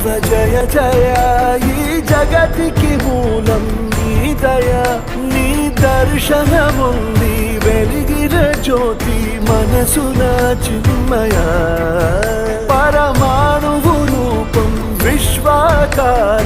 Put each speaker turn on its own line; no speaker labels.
జయ జయ ఈ జగతికి మూలం నీ దయ నీ దర్శనముంది వెలిగిన జ్యోతి మనసున చిన్మయ పరమాణువు రూపం విశ్వాకార